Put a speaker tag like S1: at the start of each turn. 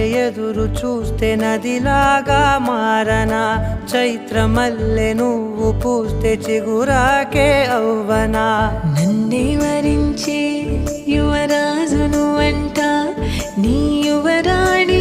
S1: ఎదురు చూస్తే నదిలాగా మారనా, చైత్రమల్లె నువ్వు పూస్తే చిగురాకే అవ్వనా.
S2: నన్నే వరించే యువరాజును అంట నీ యువరాణి